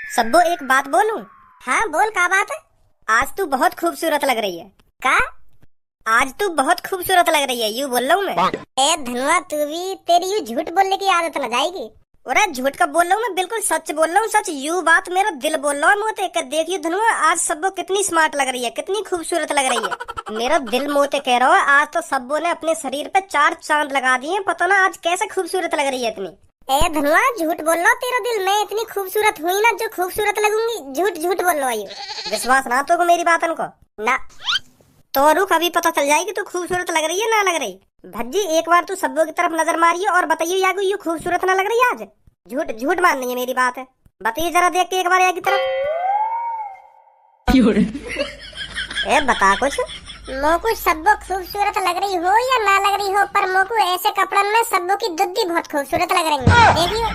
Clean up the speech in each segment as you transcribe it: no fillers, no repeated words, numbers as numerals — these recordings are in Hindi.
सब्बो एक बात बोलूं? हाँ बोल, का बात है? आज तू बहुत खूबसूरत लग रही है। का? आज तू बहुत खूबसूरत लग रही है, यूं बोल रहा हूँ मैं। ए धनुआ, तू भी, तेरी यूं झूठ बोलने की आदत न जाएगी। अरे झूठ का बोल रहा हूँ मैं, बिल्कुल सच बोल रहा हूँ, सच। यू बात मेरा दिल बोल रहा है। मोते कर देखिए धनुआ, आज सब्बो कितनी स्मार्ट लग रही है, कितनी खूबसूरत लग रही है। मेरा दिल मोते कह रहा है, आज तो सब्बो ने अपने शरीर पे 4 चांद लगा दिए। पता ना आज कैसे खूबसूरत लग रही है इतनी। ए धनुआ, झूठ बोल रहा तेरा दिल। मैं इतनी खूबसूरत हुई ना जो खूबसूरत लगूंगी? झूठ झूठ बोल रहा है। विश्वास ना तो को मेरी बात को ना तो रुक, अभी पता चल जाएगी तू खूबसूरत लग रही है ना लग रही। भज्जी एक बार तू सब्बो की तरफ नजर मारिए और बताइए यागू यू खूबसूरत ना लग रही है आज? झूठ झूठ माननी है मेरी बात है, बताइए जरा देख के एक बार की तरफ। ए बता कुछ। मोकू सब्बो खूबसूरत लग रही हो या ना लग रही हो, पर मोकू ऐसे कपड़न में सब्बो की दुद्दी बहुत खूबसूरत लग रही है। देखियो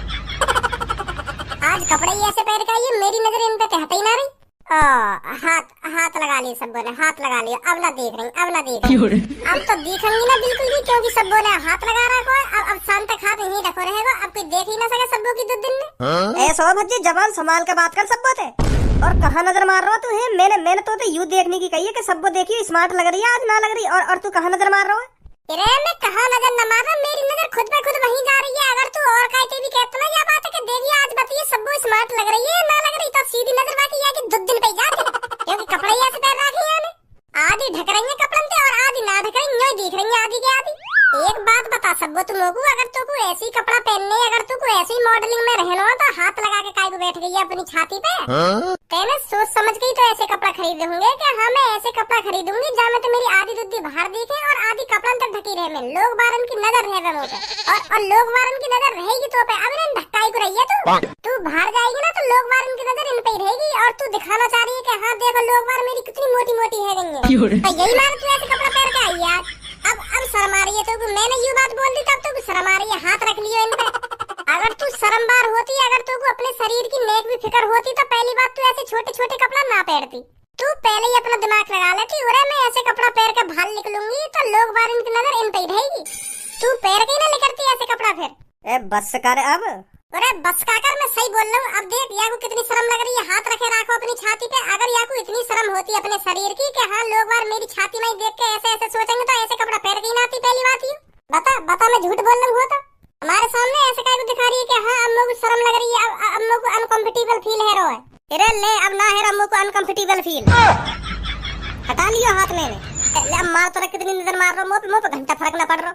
आज कपड़े ही ऐसे पहन के आई है, मेरी नजर इन पे कहते ही ना रही। हाथ हाथ लगा लिए सब्बो ने, हाथ लगा लिया। अब ना देख रही, अब ना देख रही। अब तो दिखेंगी ना बिल्कुल भी, क्योंकि सब्बो ने हाथ लगा रखा है। अब शाम तक हाथ यहीं रखो रहेगा, अब कोई देख ही ना सके सब्बो की दुद्दी ने। ऐसा भज्जी जबान संभाल के बात कर सब्बो थे। और कहाँ नजर मार रहा तू है? मैंने तो यू देखने की कही है कि सब्बो देखिए स्मार्ट लग रही है आज ना लग रही। और तू कहाँ नजर मार रहा है? अरे मैं कहाँ नजर न मार रहा, मेरी नजर खुद पे खुद वहीं जा रही है। अगर तू और कहते भी कहता ना, यह बात है कि देखिए आज बताइए सब्बो स्मार्ट लग रही है ना लग रही, तो सीधी नजर बाकी है कि दुद्दिन पे जाती, क्योंकि कपड़े ही ऐसे पहन रखे हैं। आधी ढक रही है कपड़न से और आधी ना ढक रही, यूं दिख रही है आधी के आधी। एक बात बता सब्बो, तुम लोगों अगर तुमको ऐसी कपड़ा पहनने, अगर तुमको ऐसी मॉडलिंग में रहना तो हाथ लगा के काहे को बैठ गई है अपनी छाती पे? तेने सोच समझ के ही तो ऐसे कपड़ा खरीदे होंगे कि हाँ मैं ऐसे कपड़ा खरीदूंगी जहाँ में तो मेरी आधी दुद्दी बाहर दिखे और आधी कपड़न तक ढकी रहे, में लोग बारन की नजर रहे मुंह पे। और लोग बारन की नजर रहेगी तो पे अब इन धक्काई को रही है तू बाहर जाएगी ना तो लोग बारन की नजर इन पे ही रहेगी। और तू दिखाना चाह रही है कि हाँ देखो लोग बार मेरी कितनी मोटी मोटी है गई है, तो यही मान तू ऐसे कपड़ा पहन के आई है। अब शर्म आ रही है तो मैंने ये बात बोल दी तब तो शर्म आ रही है, हाथ रख लियो इन पे। अगर तू शर्मबार होती, अगर तू अपने शरीर की नेक भी फिक्र होती तो पहली बात तू ऐसे छोटे छोटे कपड़ा ना पहनती। तू पहले ही अपना दिमाग लगा लेती, अरे मैं ऐसे कपड़ा पहन के बाहर निकलूंगी तो लोग बार इनकी नजर इन पे ही रहेगी। तू पहन के ना निकलती ऐसे कपड़ा फिर। ए बस कर अब। अरे बस का कर, मैं सही बोल रहा हूँ। अब देख याकू कितनी शर्म लग रही है, हाथ रखे रखो अपनी छाती पे। अगर याकू इतनी शर्म होती अपने शरीर की कि हाँ लोग बार मेरी छाती में देख के ऐसे ऐसे सोचेंगे तो ऐसे कपड़ा पहन के ही ना आती। पहली बात ये बता बता, मैं झूठ बोल रहा हूँ तो हमारे सामने ऐसे काय को दिखा रही है कि हाँ अम्मो को शर्म लग रही है, अम्मो को अनकंफर्टेबल फील है रो है। अरे ले अब ना है अम्मो को अनकंफर्टेबल फील, हटा लियो हाथ में। ले अब मार तो कितनी नजर मार रहा, मुंह पे घंटा फर्क ना पड़ रहा।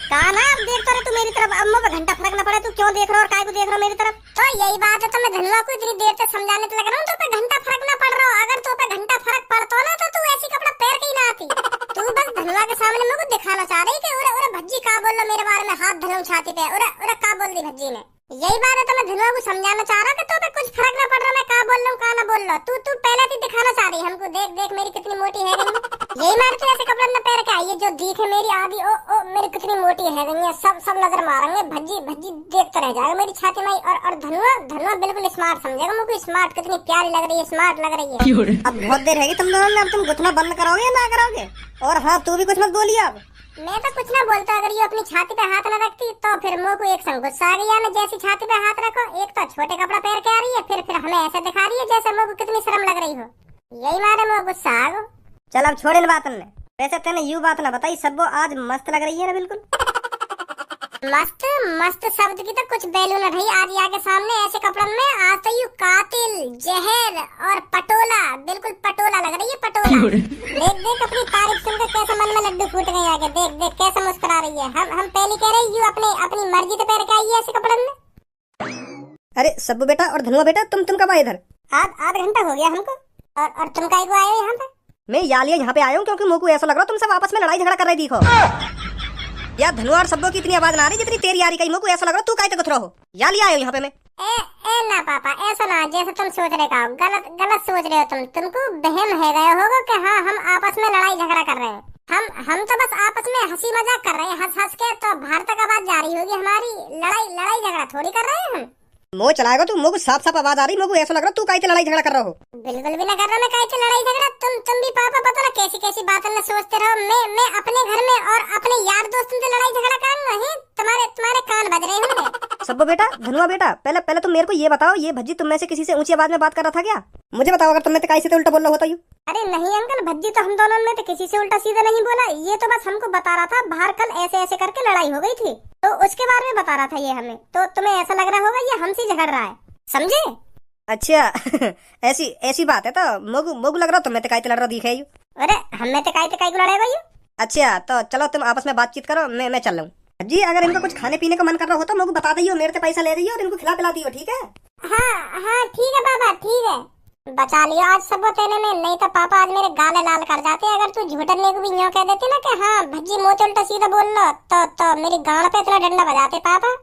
कहा ना अब देख तो रहे तू मेरी तरफ, अम्मो पे घंटा फर्क ना पड़े, तू क्यों देख रहा और काय को देख रहा मेरी तरफ? तो यही बात है, तो मैं धनुआ को इतनी देर से समझाने लग रहा हूँ तो पे घंटा फर्क ना पड़ रहा। अगर तो पे घंटा फर्क पड़ता ना तो तू ऐसी कपड़ा पहन के ही ना आती। तू बस धनुआ के सामने मेरे को दिखाना चाह रही कि ओरे भज्जी का बोल लो मेरे बारे में, हाथ धनुआ छाती पे। ओरे का बोल दी भज्जी ने? यही बात है, तो मैं धनुआ को समझाना चाह रहा कि तो पे कुछ फर्क ना पड़ रहा, मैं का बोल रहा हूँ का ना बोल रहा। तू पहले ही दिखाना चाह रही हमको, देख देख मेरी कितनी मोटी है गई। यही मार तू ऐसे कपड़ा न पहन के आई है जो दिखे मेरी आधी, ओ मेरी कितनी मोटी है गई है। सब नजर मारेंगे, भज्जी भज्जी देखते रह जाएगा मेरी छाती में। और धनुआ बिल्कुल स्मार्ट समझेगा मुझे, स्मार्ट कितनी प्यारी लग रही है, स्मार्ट लग रही है। अब बहुत देर है तुम दोनों ने, अब तुम घुटना बंद करोगे या ना करोगे? और हाँ तू भी कुछ मत बोलिए अब। मैं तो कुछ ना बोलता, अगर ये अपनी छाती पे हाथ न रखती तो फिर मुंह को एक संग गुस्सा आ गया। मैं जैसी छाती पे हाथ रखो, एक तो छोटे कपड़ा पहन के आ रही है, फिर हमें ऐसे दिखा रही है जैसे मुंह को कितनी शर्म लग रही हो। यही मारे मुंह गुस्सा आ गो। चल अब छोड़ इन बातों ने। वैसे तेने यू बात ना बताई, सब्बो आज मस्त लग रही है ना बिल्कुल। मस्त मस्त शब्द की तो कुछ वैल्यू न रही आज यहाँ के सामने ऐसे कपड़न में। आज तो यू कातिल, जहर और पटोला, बिल्कुल पटोला लग रही है, पटोला। देख देख अपनी तारीफ सुनकर कैसे मन में लड्डू फूट गए आगे, देख देख कैसे मुस्कुरा रही है। हम पहले कह रहे यू अपनी मर्जी से पहन के आई है ऐसे कपड़न में। अरे सब्बू बेटा और धनुआ बेटा, तुम कब आए इधर? आधा घंटा हो गया हमको। और तुम काहे को आए हो यहाँ पे? मैं यालिया यहाँ पे आया हूँ क्योंकि मुझको ऐसा लग रहा तुम सब आपस में लड़ाई झगड़ा कर रही दिखो। यार धनुआ और सब्बो की इतनी आवाज ना आ रही जितनी तेरी आ रही, कहीं मुझको ऐसा लग रहा तू काहे तक हो। यालिया आया हूँ यहाँ पे मैं। ए ना पापा, ऐसा ना जैसे तुम सोच रहे हो, गलत सोच रहे हो तुमको बहम है गए होगा कि हाँ हम आपस में लड़ाई झगड़ा कर रहे हैं। हम तो बस आपस में हंसी मजाक कर रहे हैं, हंस के तो बाहर तक आवाज जा रही होगी हमारी। लड़ाई झगड़ा थोड़ी कर रहे हैं हम। मुँह चलाएगा तू, मुझको साफ साफ आवाज आ रही, मुझको ऐसा लग रहा तू काहे लड़ाई झगड़ा कर रहा हो। बिल्कुल भी ना कर रहा मैं काहे लड़ाई झगड़ा। तुम भी पापा पता ना कैसी बातें न सोचते रहो। मैं अपने घर में और अपने यार दोस्तों से लड़ाई झगड़ा करूंगा ही? तुम्हारे कान बज रहे होंगे। सब्बो बेटा, धनुआ बेटा, पहले पहले तुम मेरे को ये बताओ, ये भज्जी तुम में से किसी से ऊंची आवाज में बात कर रहा था क्या? मुझे बताओ, अगर तुमने तो से उल्टा बोल रहा होता यूं। अरे नहीं अंकल, भज्जी तो हम दोनों में तो किसी से उल्टा सीधा नहीं बोला। ये तो बस हमको बता रहा था बाहर कल ऐसे ऐसे करके लड़ाई हो गई थी, तो उसके बारे में बता रहा था ये हमें। तो तुम्हें ऐसा लग रहा होगा ये हमसे झगड़ रहा है, समझे? अच्छा ऐसी ऐसी बात है तो मोगू मोगू लग रहा तुम्हें तो लड़ रहा दिखे यू। अरे हमें तो काय को लड़ाई भाई। अच्छा तो चलो तुम आपस में बातचीत करो, मैं चल रहा हूँ जी। अगर इनको कुछ खाने पीने का मन कर रहा हो तो मोगू बता दियो, मेरे से पैसा ले रही हो और इनको खिला पिला दियो, ठीक है? हाँ ठीक है बाबा, ठीक है। बचा लियो आज सब तेने में, नहीं तो पापा आज मेरे गाले लाल कर जाते। अगर तू झूठने को भी यूं कह देती ना कि हाँ भज्जी मुंह से उल्टा सीधा बोल लो, तो मेरी गाल पे इतना डंडा बजाते पापा,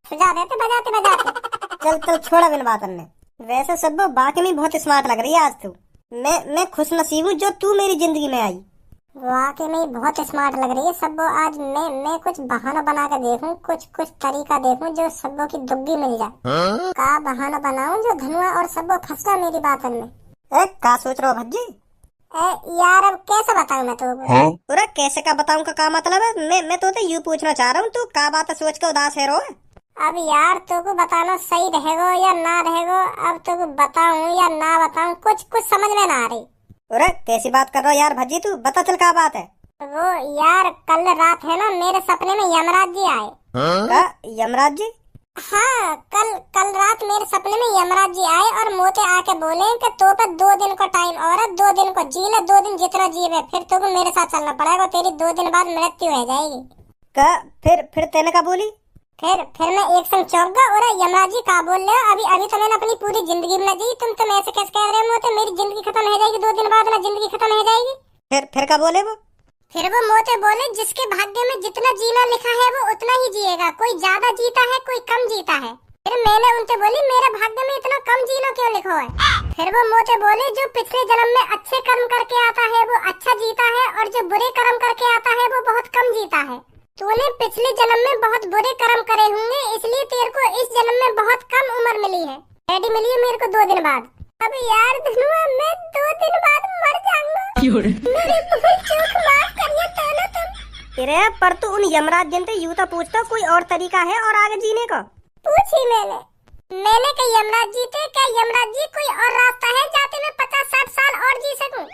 सजा देते बजाते बजाते। चल छोड़ा बिन बात ने। वैसे सब बाकी में बहुत स्मार्ट लग रही है आज तू। मैं खुश नसीब हूँ जो तू मेरी जिंदगी में आई। वाकई में बहुत स्मार्ट लग रही है सब्बो। आज मैं कुछ बहाना बना के देखूं, कुछ तरीका देखूं जो सब्बो की दुग्गी मिल जाए। का बहाना बनाऊं जो धनुआ और सब्बो फंस जाए मेरी बात में। का सोच रहा हो भज्जी? यार अब कैसे बताऊं मैं तो? पूरा कैसे का बताऊं का मतलब है? मैं तो यूँ पूछना चाह रहा हूँ, तू का बात सोच के उदास है रो? अब यार तुमको बताना सही रहेगो या ना रहेगो, अब तुमको बताऊं या ना बताऊं, कुछ समझ में ना आ रही। अरे कैसी बात कर रहा हो यार भज्जी, तू बता चल क्या बात है? वो यार कल रात है ना मेरे सपने में यमराज जी आए। यमराज जी? हाँ कल रात मेरे सपने में यमराज जी आए और मोते आके बोले कि तो पे 2 दिन को टाइम और है, 2 दिन को जी ले, 2 दिन जितना जीवे फिर तुमको मेरे साथ चलना पड़ेगा, तेरी 2 दिन बाद मृत्यु हो जाएगी। फिर तेने का बोली? फिर मैं एक संग चौंक गया। और यमराज जी का बोल रहे हो? अभी तो मैंने अपनी पूरी जिंदगी में जी, तुम ऐसे कैसे कह रहे हो? मेरी जिंदगी खत्म हो जाएगी 2 दिन बाद ना, जिंदगी खत्म हो जाएगी। फिर का बोले वो? फिर वो मोते बोले जिसके भाग्य में जितना जीना लिखा है वो उतना ही जिएगा, कोई ज्यादा जीता है कोई कम जीता है। फिर मैंने उनसे बोली मेरे भाग्य में इतना कम जीना क्यों लिखा है? फिर वो मोते बोले जो पिछले जन्म में अच्छे कर्म करके आता है वो अच्छा जीता है, और जो बुरे कर्म करके आता है वो बहुत कम जीता है। तूने पिछले जन्म में बहुत बुरे कर्म करे होंगे, इसलिए तेरे को इस जन्म में बहुत कम उम्र मिली है। डैडी मिली है मेरे को 2 दिन बाद। अब यार धनुआ मैं 2 दिन बाद मर जाऊंगा, मेरी भूल चूक माफ करिए ताना तुम। अरे पर तू उन यमराज जन से यूं तो पूछता कोई और तरीका है और आगे जीने का? पूछी मैंने कहा यमराज जी थे, क्या यमराज जी कोई और रास्ता है जाते मैं 50-60 साल और जी सकूं?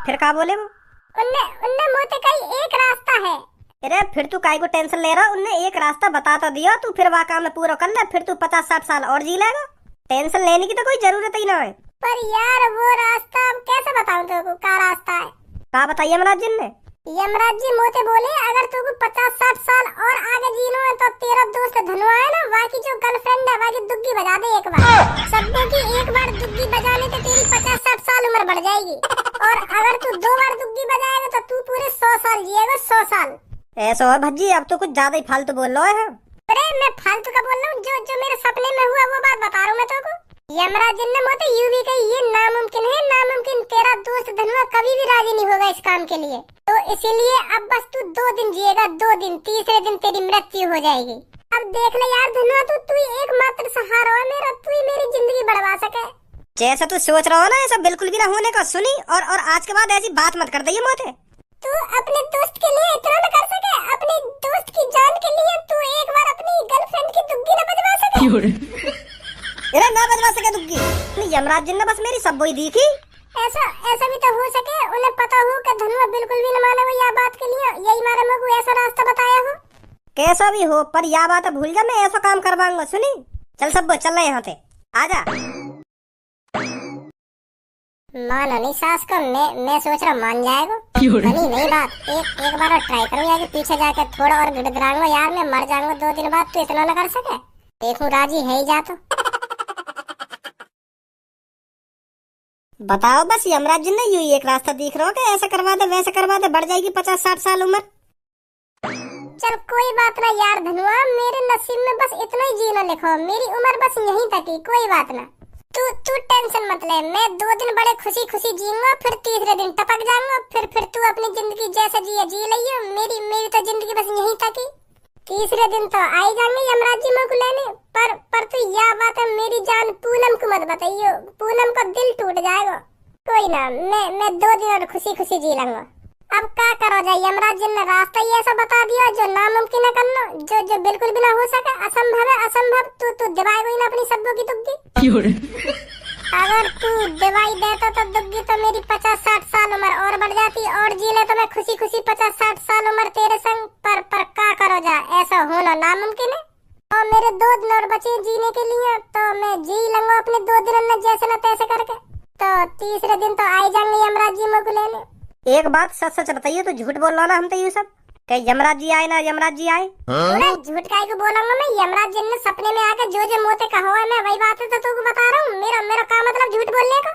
फिर क्या बोले वो? उनने मुझे कही एक रास्ता है। अरे फिर तू काहे को टेंशन ले रहा? उनने एक रास्ता बता तो दिया, तू फिर वहाँ काम पूरा कर ले, फिर तू 50-60 साल और जी लेगा। टेंशन लेने की तो कोई जरूरत ही ना है। पर यार वो रास्ता अब कैसे बताऊं तुमको, क्या रास्ता है? क्या बताइए यमराज जी ने? यमराज जी मोते बोले अगर तुमको 50-60 साल और आगे जीना है तो तेरा दोस्त धनुआ है ना, वहाँ की जो गर्लफ्रेंड है वहाँ की दुग्गी बजा दे एक बार। सबको की एक बार दुग्गी बजाने से तेरी 50-60 साल उम्र बढ़ जाएगी, और अगर तू 2 बार दुग्गी बजाएगा तो तू पूरे 100 साल जिएगा, 100 साल। ऐसा है भज्जी, अब तो कुछ ज्यादा ही फालतू बोल रहा है। अरे मैं फालतू का बोल रहा हूँ, जो मेरे सपने में हुआ वो बात बता रहा हूँ मैं तुमको। यमराज जी ने मुझे यूं भी कही ये नामुमकिन है, नामुमकिन, तेरा दोस्त धनुआ कभी भी राजी नहीं होगा इस काम के लिए, तो इसीलिए अब बस तू 2 दिन जिएगा, 2 दिन, तीसरे दिन तेरी मृत्यु हो जाएगी। अब देख ले यार धनुआ, तू एकमात्र सहारा है मेरा, तू ही मेरी जिंदगी बढ़वा सके। जैसा तू सोच रहा हो ना ऐसा बिल्कुल भी ना होने का। सुनी और आज के बाद ऐसी बात मत कर दइए मोते। तू अपने दोस्त के लिए इतना न कर सके, अपने दोस्त की जान के लिए तू एक बार अपनी गर्लफ्रेंड की दुग्गी न बजवा सके? अरे ना बजवा सके दुग्गी? यमराज जी ने बस मेरी सब ही दी थी। ऐसा भी तो हो सके उन्हें पता हो कि धनुआ बिल्कुल भी न माने वो यह बात के लिए, यही मारे मेरे को ऐसा रास्ता बताया हो। कैसा भी हो पर यह बात भूल जा, मैं ऐसा काम करवाऊंगा। सुनी चल सब चल रहे यहाँ से, आजा। मानो नहीं सास को, मैं सोच रहा मान जाएगा। नहीं बात, एक बार और ट्राई करूँ यार, पीछे जाके थोड़ा और गिड़गिड़ाऊंगा यार, मैं मर जाऊंगा 2 दिन बाद, तो इतना न कर सके? देखूं राजी है ही जा तो। बताओ बस यमराज जी ने यूं एक रास्ता दिख रहा हो कि ऐसा करवा दे वैसा करवा दे, बढ़ जाएगी 50-60 साल उम्र। चल कोई बात ना यार धनुआ, मेरे नसीब में बस इतना ही जीना लिखो, मेरी उम्र बस यहीं तक ही, कोई बात ना। तू टेंशन मत ले, मैं 2 दिन बड़े खुशी जीऊंगा, फिर तीसरे दिन टपक जाऊंगा, फिर तू अपनी जिंदगी जैसे जी लियो, मेरी तो जिंदगी बस यहीं तक ही। तीसरे दिन तो आ ही जाएंगे यमराज जी मुझको लेने, पर तू यह बात है मेरी जान पूनम को मत बताइयो, पूनम का दिल टूट जाएगा। कोई ना, मैं 2 दिन और खुशी जी लूंगा। अब क्या करो जाए, यमराज जी ने रास्ता ही ऐसा बता दिया जो नामुमकिन है करना, जो जो बिल्कुल भी ना हो सके, असंभव है असंभव। तू दिवाई हुई ना अपनी शब्दों की दुग्गी। अगर तू दिवाई देता तो दुग्गी तो मेरी 50-60 साल उम्र और बढ़ जाती, और जी ले तो मैं खुशी खुशी 50-60 साल उम्र तेरे संग। पर क्या करो जा, ऐसा होना नामुमकिन है। और मेरे 2 दिन और बचे जीने के लिए, तो मैं जी लूंगा अपने 2 दिन में जैसे न तैसे करके। तो तीसरे दिन तो आ जाएंगे यमराज जी मुझको लेने। एक बात सच सच बताइए, तो झूठ बोल रहा ना हम तो ये सब क्या यमराज जी आए ना यमराज जी आए? झूठ काहे को बोलूंगा मैं, यमराज जी ने सपने में आकर जो जो मोते कहा है मैं वही बात तो तुमको बता रहा हूँ। मेरा मेरा क्या मतलब झूठ बोलने का?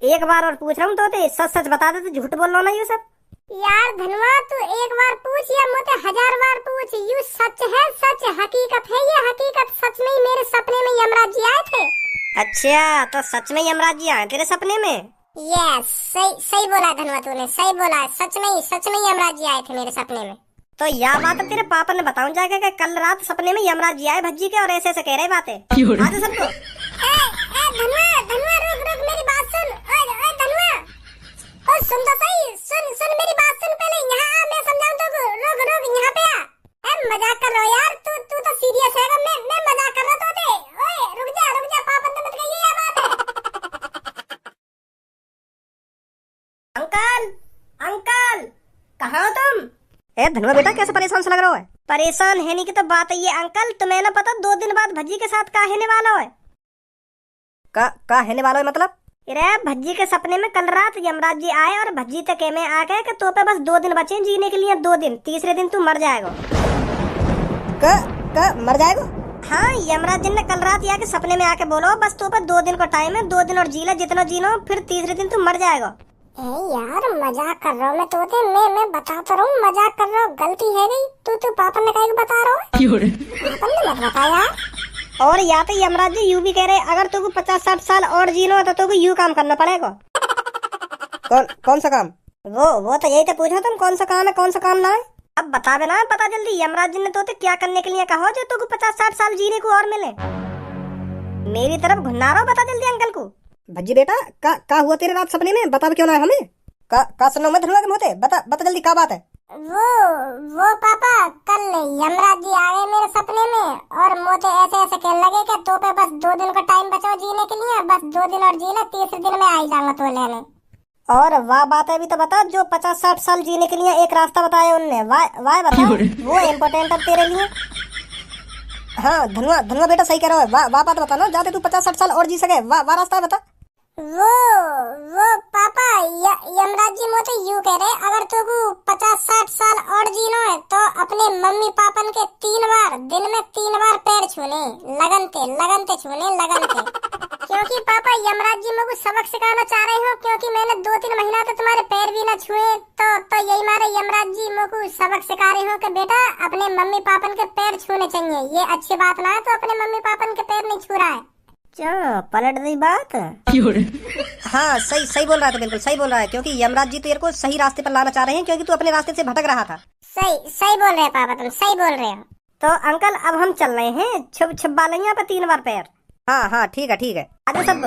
एक बार और पूछ रहा हूँ तो सच सच बता दे, तो झूठ बोल रहा ना ये सब। यार धनवा, तू एक बार पूछ या मोते 1000 बार पूछ, यू सच है, सच हकीकत है, ये हकीकत सच में ही मेरे सपने में यमराज जी आए थे। अच्छा, तो सच में यमराज जी आए तेरे सपने में? यस, सही बोला धनवा, तूने सही बोला। सच में यमराज जी आए थे मेरे सपने में। तो यह बात तेरे पापा ने बताऊं जाके कि कल रात सपने में यमराज जी आए भज्जी के, और ऐसे ऐसे कह रहे बातें आज सबको। धनवा रुक मेरी बात सुन। ओए धनवा, ओ सुन तो सही, सुन मेरी बात सुन पहले। यहाँ आ, मैं समझाऊं तो। रुक यहाँ पे आ। मजाक कर रहा हो यार, तू तो सीरियस है। मैं मजाक कर रहा था। ओए रुक जा, पापा ने मत कहिए ये बात है। अंकल कहाँ हो तुम? धनवा बेटा, कैसे परेशान से लग रहा है? परेशान है नहीं की तो बात है ये अंकल, तुम्हें ना पता 2 दिन बाद भज्जी के साथ का होने वाला है? का होने वाला है मतलब? अरे भज्जी के सपने में कल रात यमराज जी आए और भज्जी तक में आ गए कि तो पे बस 2 दिन बचे जीने के लिए, 2 दिन। तीसरे दिन तू मर जाएगा। मर जाएगा? हाँ, यमराज जी ने कल रात आके सपने में आके बोलो बस तो पे 2 दिन का टाइम है, 2 दिन और जी ले जितना जीना, फिर तीसरे दिन तू मर जाएगा। यार मजाक कर रहा हूँ मैं तोते, मैं बताता रहा हूँ, मजाक कर रहा हूँ। गलती है गई। तू पापा ने कहीं बता रहा है? पापा ने मत बता यार। और या तो यमराज जी यूं भी कह रहे, अगर तुमको 50-60 साल और जीना तो तुमको यूं काम करना पड़ेगा। कौन सा काम? वो तो यही तो पूछा तुम, कौन सा काम है कौन सा काम ना है? अब बता देना, पता जल्दी। यमराज जी ने तो क्या करने के लिए कहा जो तुमको 50-60 साल जीने को और मिले? मेरी तरफ घुन्ना रहा, बता जल्दी अंकल को। भज्जी बेटा, का हुआ तेरे रात सपने में? बता क्यों ना है हमें? का सुनो मैं धनुआ के मुंह से, बता जल्दी क्या बात है? वो पापा, कल यमराज जी आए मेरे सपने में और मोते ऐसे कहने लगे कि तो पे बस 2 दिन का टाइम बचा जीने के लिए, बस 2 दिन और जी ले, तीसरे दिन में आ ही जाऊंगा तो लेने। और वाह बात है भी तो बता, जो 50-60 साल जीने के लिए एक रास्ता बताया उनने, वाह बता, वो इम्पोर्टेंट है तेरे लिए। हाँ धनुआ बेटा सही कह रहा है, वाह बात बता ना, जाते तू 50-60 साल और जी सके, वाह रास्ता बता। वो पापा, यमराज जी मोते यूं कह रहे, अगर तुमको 50-60 साल और जीना है तो अपने मम्मी पापन के 3 बार दिन में 3 बार पैर छूने, लगनते छूने, लगनते। क्योंकि पापा यमराज जी मुझको सबक सिखाना चाह रहे हो, क्योंकि मैंने 2-3 महीना तो तुम्हारे पैर भी न छुए, तो यही मारे यमराज जी मुझको सबक सिखा रहे हो कि बेटा अपने मम्मी पापन के पैर छूने चाहिए। ये अच्छी बात ना है तो अपने मम्मी पापन के पैर नहीं छू रहा है। क्या पलट गई बात? हाँ सही बोल रहा है, तो बिल्कुल सही बोल रहा है, क्योंकि यमराज जी तेरे को सही रास्ते पर लाना चाह रहे हैं, क्योंकि तू अपने रास्ते से भटक रहा था। सही बोल रहे हैं पापा, तुम सही बोल रहे हो। तो अंकल अब हम चल रहे हैं, छुपा लेंगे पे 3 बार पैर। हाँ ठीक है आजा सब।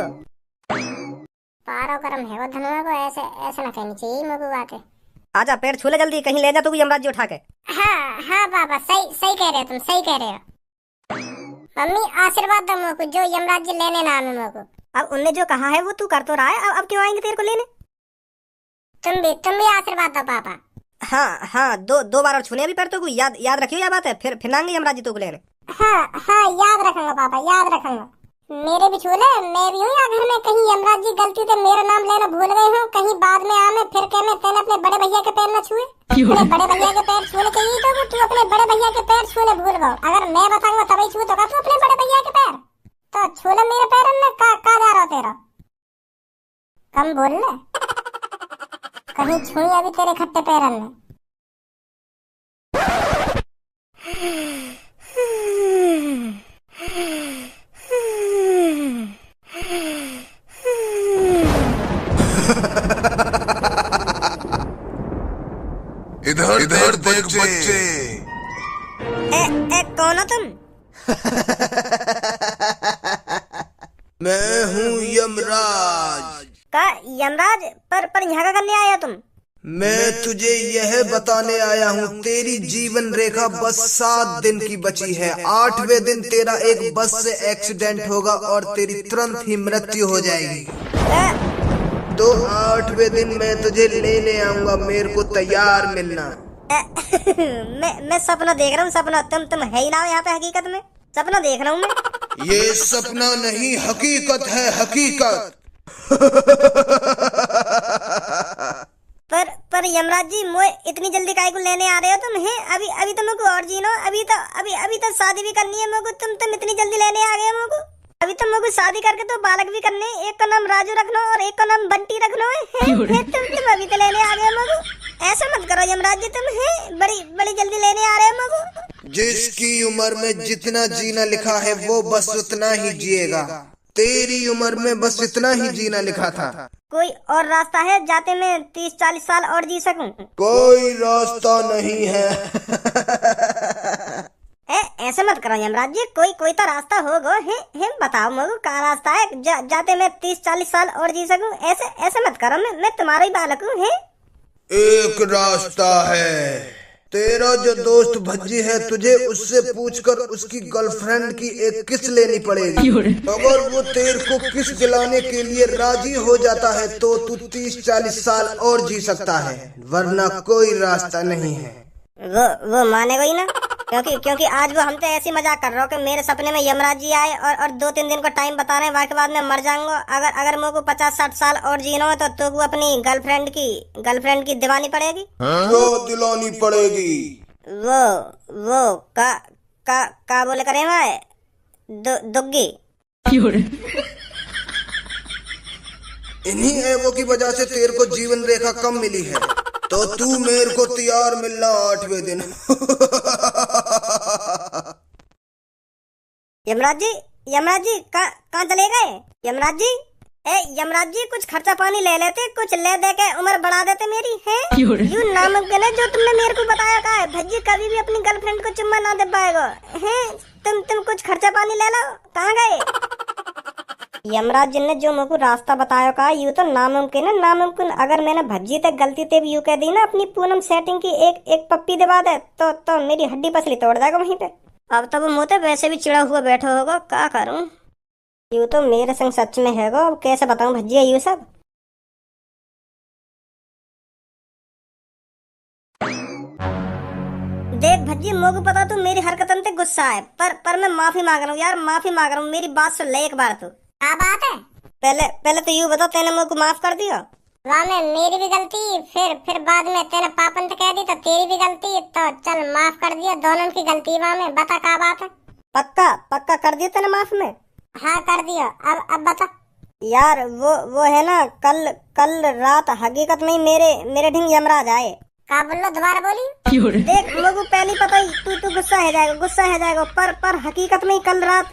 पारो गरम है वो धनुआ को, ऐसे ना कहनी चाहिए मुझको बातें। आजा पैर छू ले जल्दी, कहीं ले जा तू यमराज जी उठा के। हाँ पापा, सही कह रहे हो तुम, सही कह रहे हो। मम्मी आशीर्वाद दो मुझको, जो यमराज जी लेने ना आने मुझको। अब उनने जो कहा है वो तू कर तो रहा है, अब क्यों आएंगे तेरे को लेने? तुम भी आशीर्वाद दो पापा। हाँ दो बार और छूने भी पैर तो याद रखियो यह बात है, फिर आएंगे यमराज जी तो लेने। हाँ याद रखूंगा पापा, याद रखूंगा। मेरे भी छूले, मैं भी हूँ या घर में कहीं यमराज जी गलती से मेरा नाम लेना भूल गए हो, कहीं बाद में आमे फिर कहने तेने अपने बड़े भैया के पैर न छुए। अपने बड़े भैया के पैर छूने चाहिए तो तू अपने बड़े भैया के पैर छूने भूल गए। अगर मैं बताऊंगा तभी छू तो तू अपने बड़े भैया के पैर, तो छूले मेरे पैर में का जा रहा तेरा? कम बोल ले, कहीं छुई अभी तेरे खट्टे पैर में। इधर देख बच्चे। कौन हो तुम? मैं हूँ यमराज। का यमराज? पर यहाँ का करने आया तुम? मैं तुझे यह बताने आया हूँ, तेरी जीवन रेखा बस 7 दिन की बची है। 8वें दिन तेरा एक बस से एक्सीडेंट होगा और तेरी तुरंत ही मृत्यु हो जाएगी। तो 8वें दिन मैं तुझे लेने आऊंगा, मेरे को तैयार मिलना। मैं सपना देख रहा हूँ, सपना। तुम है ही ना यहाँ पे हकीकत में, सपना देख रहा हूँ मैं। ये सपना नहीं, हकीकत है, हकीकत। पर यमराज जी, मोए इतनी जल्दी काहे को लेने आ रहे हो तुम? हैं अभी तो मुझको और जीनो, अभी तो शादी भी करनी है मुझको। तुम इतनी जल्दी लेने आ गए मुझको। अभी तो मुझको शादी करके तो बालक भी करने, एक का नाम राजू रखना और एक का नाम बंटी रखना है। तुम अभी तो लेने आ गए मुझको। ऐसा मत करो यमराज जी, तुम हैं बड़ी जल्दी लेने आ रहे हो मुझको। जिसकी उम्र में जितना जीना लिखा है वो बस उतना ही जिएगा। तेरी उम्र में बस इतना ही जीना लिखा था। कोई और रास्ता है जाते मैं 30-40 साल और जी सकूं? कोई रास्ता नहीं है। ऐसे मत करो यमराज जी, कोई तो रास्ता होगा। है बताओ मुझे क्या रास्ता है जाते मैं 30-40 साल और जी सकूं? ऐसे मत करो, मैं तुम्हारा ही बालक हूँ। एक रास्ता है। तेरा जो दोस्त भज्जी है, तुझे उससे पूछकर उसकी गर्लफ्रेंड की एक किस लेनी पड़ेगी। अगर वो तेरे को किस दिलाने के लिए राजी हो जाता है तो तू 30-40 साल और जी सकता है, वरना कोई रास्ता नहीं है। वो मानेगा ही ना, क्योंकि आज वो हमसे ऐसी मजाक कर रहा हो कि मेरे सपने में यमराज जी आए और 2-3 दिन को टाइम बता रहे हैं, वाके बाद में मर जाऊंगा। अगर मेरे को 50-60 साल और जीना हो तो वो अपनी गर्लफ्रेंड की दीवानी पड़ेगी। वो दिलानी पड़ेगी। वो का बोले करे मैं दुग्गी। इन्हीं ऐबों की वजह से तेरे को जीवन रेखा कम मिली है। तो तू मेरे को तैयार मिलना 8वें दिन। यमराज जी कहाँ चले गए? यमराज जी कुछ खर्चा पानी ले लेते, कुछ ले दे के उम्र बढ़ा देते मेरी। है यूं नामुमकिन है जो तुमने मेरे को बताया का है। भज्जी कभी भी अपनी गर्लफ्रेंड को चुम्मा ना दे पाएगा। हैं तुम कुछ खर्चा पानी ले लो। कहाँ गए? यमराज जी ने जो मुझको रास्ता बताया का, यूं तो नामुमकिन है, नामुमकिन। अगर मैंने भज्जी तक गलती से भी यूं कह दी ना अपनी पूनम सेटिंग की एक पप्पी दिवा दे तो मेरी हड्डी पसली तोड़ देगा वहीं पे। अब तो वो मुँह वैसे भी चिड़ा हुआ बैठा होगा, क्या करूं? यूं तो मेरे संग सच में है, अब कैसे बताऊं भज्जी यूं सब। देख भज्जी, मुझको पता तू मेरी हरकतन पे गुस्सा है, पर मैं माफी मांग रहा हूँ यार, माफी मांग रहा हूँ। मेरी बात सुन ले एक बार तो। क्या बात है? पहले तो यूं बता, तेने मुझको माफ कर दिया? वाह में मेरी भी गलती, फिर बाद में तेने पापन तो कह दी तो तेरी भी गलती, तो चल माफ कर दिया, दोनों की गलती। वाह में बता क्या बात है? पक्का कर दिया तेने माफ में? हाँ कर दिया। अब बता यार, वो है ना, कल रात हकीकत में ही मेरे ढिंग यमराज आए। क्या बोल लो, दोबारा बोली। देख मुझको पहले पता ही तू गुस्सा है जाएगा, पर हकीकत में ही कल रात